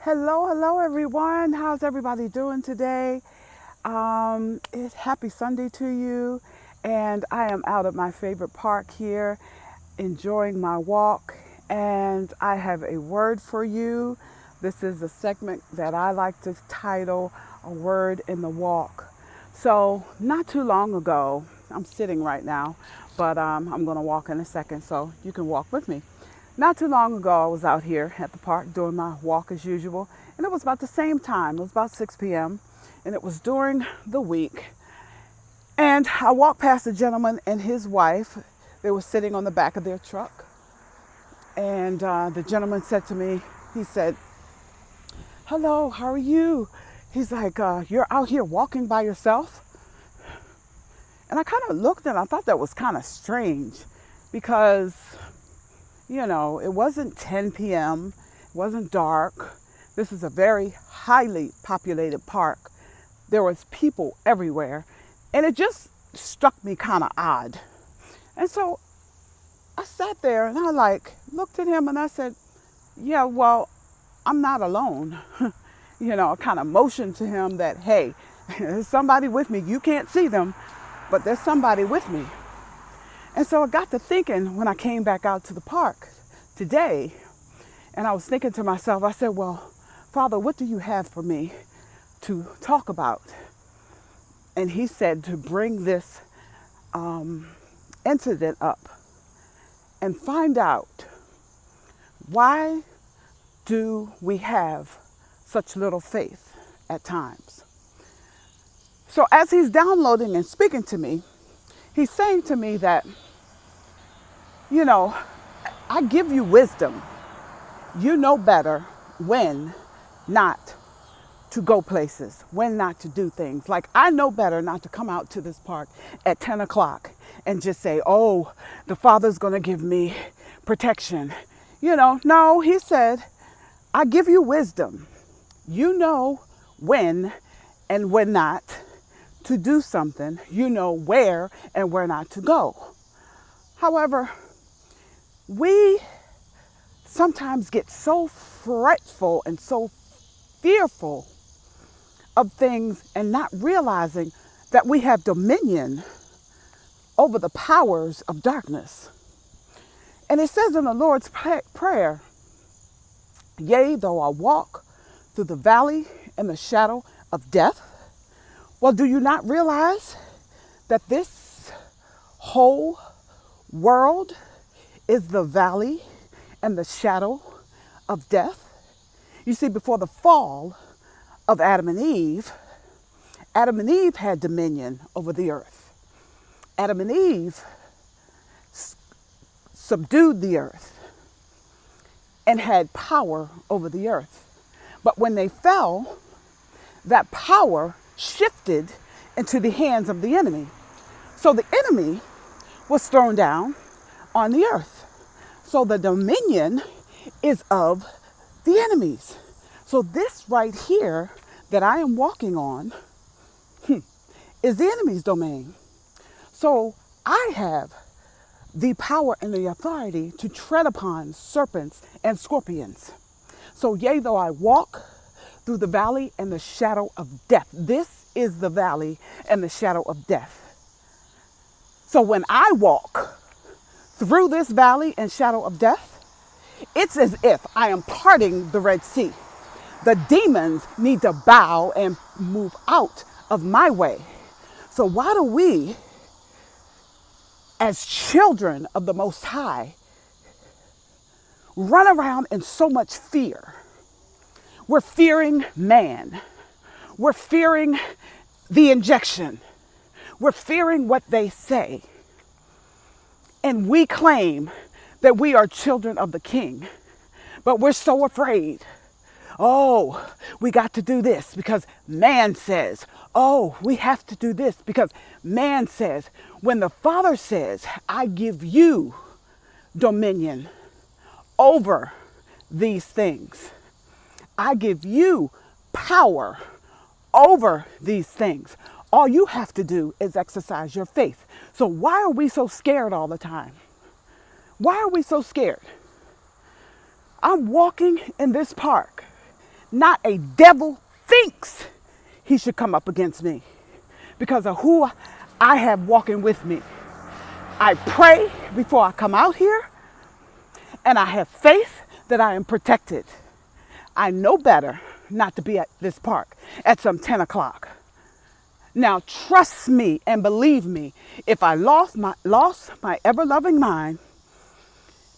Hello, everyone. How's everybody doing today? Happy Sunday to you. And I am out at my favorite park here, enjoying my walk. And I have a word for you. This is a segment that I like to title A Word in the Walk. So, not too long ago, I'm sitting right now, but I'm going to walk in a second, so you can walk with me. Not too long ago, I was out here at the park doing my walk as usual, and it was about the same time. It was about 6 p.m., and it was during the week. And I walked past a gentleman and his wife. They were sitting on the back of their truck. And the gentleman said to me, he said, "Hello, how are you?" He's like, "You're out here walking by yourself?" And I kind of looked and I thought that was kind of strange because it wasn't 10 p.m., it wasn't dark. This is a very highly populated park. There was people everywhere, and it just struck me kind of odd. And so I sat there and I looked at him and I said, "Yeah, well, I'm not alone." I kind of motioned to him that, hey, there's somebody with me. You can't see them, but there's somebody with me. And so I got to thinking when I came back out to the park today, and I was thinking to myself, I said, well, Father, what do you have for me to talk about? And he said to bring this incident up and find out, why do we have such little faith at times? So as he's downloading and speaking to me, he's saying to me that, I give you wisdom. You know better when not to go places, when not to do things. Like, I know better not to come out to this park at 10 o'clock and just say, oh, the Father's going to give me protection. No, he said, I give you wisdom. You know when and when not to do something. You know where and where not to go. However, we sometimes get so fretful and so fearful of things and not realizing that we have dominion over the powers of darkness. And it says in the Lord's Prayer, yea, though I walk through the valley and the shadow of death. Well, do you not realize that this whole world is the valley and the shadow of death? You see, before the fall of Adam and Eve had dominion over the earth. Adam and Eve subdued the earth and had power over the earth. But when they fell, that power shifted into the hands of the enemy. So the enemy was thrown down on the earth. So the dominion is of the enemies. So this right here that I am walking on is the enemy's domain. So I have the power and the authority to tread upon serpents and scorpions. So yea, though I walk through the valley and the shadow of death. This is the valley and the shadow of death. So when I walk through this valley and shadow of death, it's as if I am parting the Red Sea. The demons need to bow and move out of my way. So why do we, as children of the Most High, run around in so much fear? We're fearing man. We're fearing the injection. We're fearing what they say. And we claim that we are children of the King, but we're so afraid. Oh, we got to do this because man says. Oh, we have to do this because man says. When the Father says, I give you dominion over these things. I give you power over these things. All you have to do is exercise your faith. So why are we so scared all the time? Why are we so scared? I'm walking in this park. Not a devil thinks he should come up against me because of who I have walking with me. I pray before I come out here, and I have faith that I am protected. I know better not to be at this park at some 10 o'clock. Now, trust me and believe me, if I lost my ever-loving mind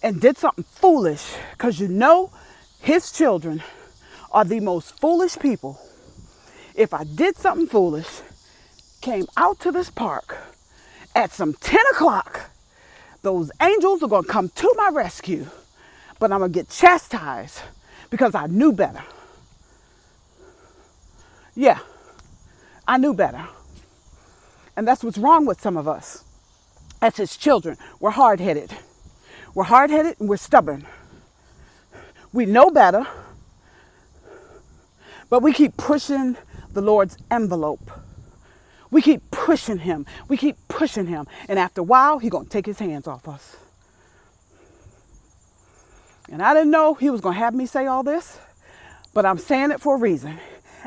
and did something foolish, because you know his children are the most foolish people. If I did something foolish, came out to this park at some 10 o'clock, those angels are going to come to my rescue, but I'm going to get chastised because I knew better. Yeah, I knew better. And that's what's wrong with some of us. As his children, we're hard-headed. We're hard-headed and we're stubborn. We know better, but we keep pushing the Lord's envelope. We keep pushing him. We keep pushing him. And after a while, he's going to take his hands off us. And I didn't know he was going to have me say all this, but I'm saying it for a reason.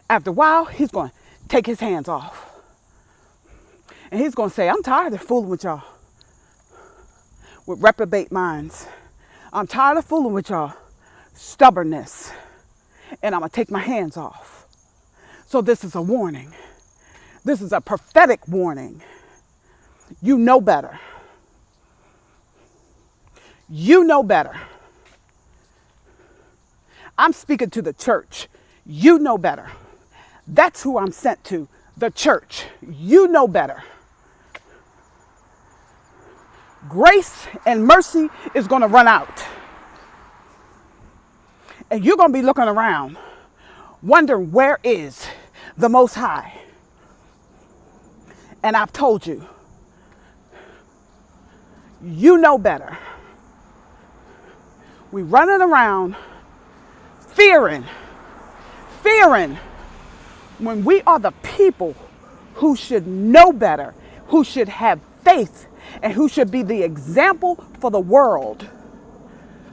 After a while, he's going to take his hands off. And he's going to say, I'm tired of fooling with y'all with reprobate minds. I'm tired of fooling with y'all stubbornness. And I'm going to take my hands off. So this is a warning. This is a prophetic warning. You know better. You know better. I'm speaking to the church. You know better. That's who I'm sent to, the church. You know better. Grace and mercy is going to run out. And you're going to be looking around, wondering where is the Most High. And I've told you, you know better. We running around fearing when we are the people who should know better, who should have faith, and who should be the example for the world.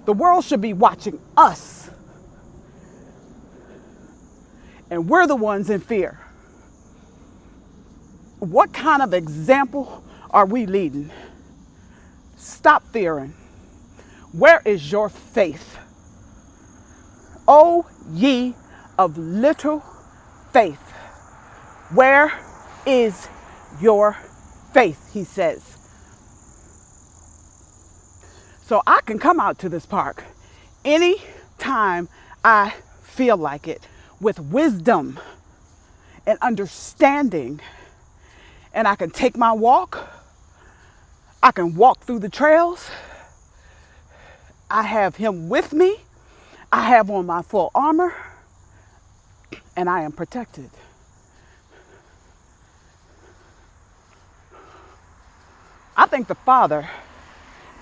The world should be watching us. And we're the ones in fear. What kind of example are we leading? Stop fearing. Where is your faith? O ye of little faith, where is your faith, he says. So I can come out to this park any time I feel like it with wisdom and understanding. And I can take my walk. I can walk through the trails. I have him with me. I have on my full armor. And I am protected. I think the Father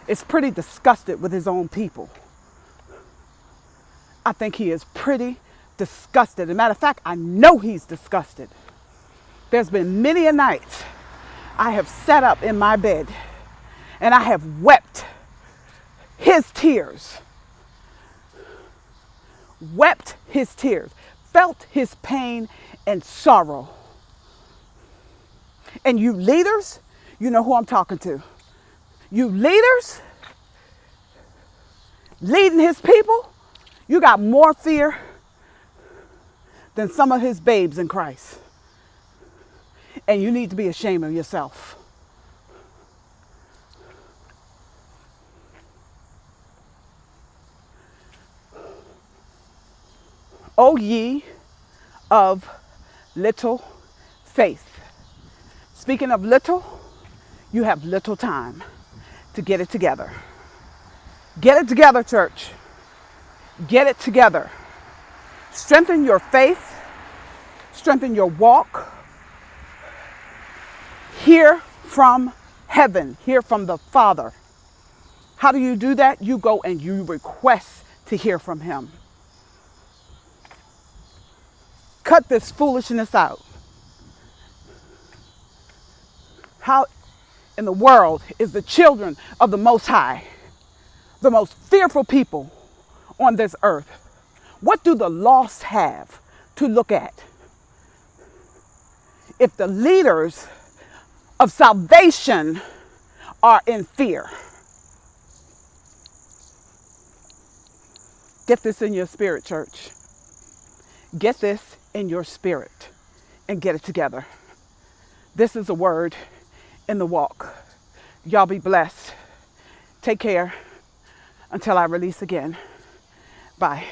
is pretty disgusted with his own people. I think he is pretty disgusted. As a matter of fact, I know he's disgusted. There's been many a night I have sat up in my bed and I have wept his tears. Wept his tears. Felt his pain and sorrow. And you leaders, you know who I'm talking to. You leaders leading his people, you got more fear than some of his babes in Christ. And you need to be ashamed of yourself. O ye of little faith. Speaking of little, you have little time to get it together. Get it together, church. Get it together. Strengthen your faith. Strengthen your walk. Hear from heaven. Hear from the Father. How do you do that? You go and you request to hear from him. Cut this foolishness out. How in the world is the children of the Most High, the most fearful people on this earth, What do the lost have to look at if the leaders of salvation are in fear? Get this in your spirit, church. Get this in your spirit and get it together. This is a word in the walk. Y'all be blessed. Take care until I release again. Bye.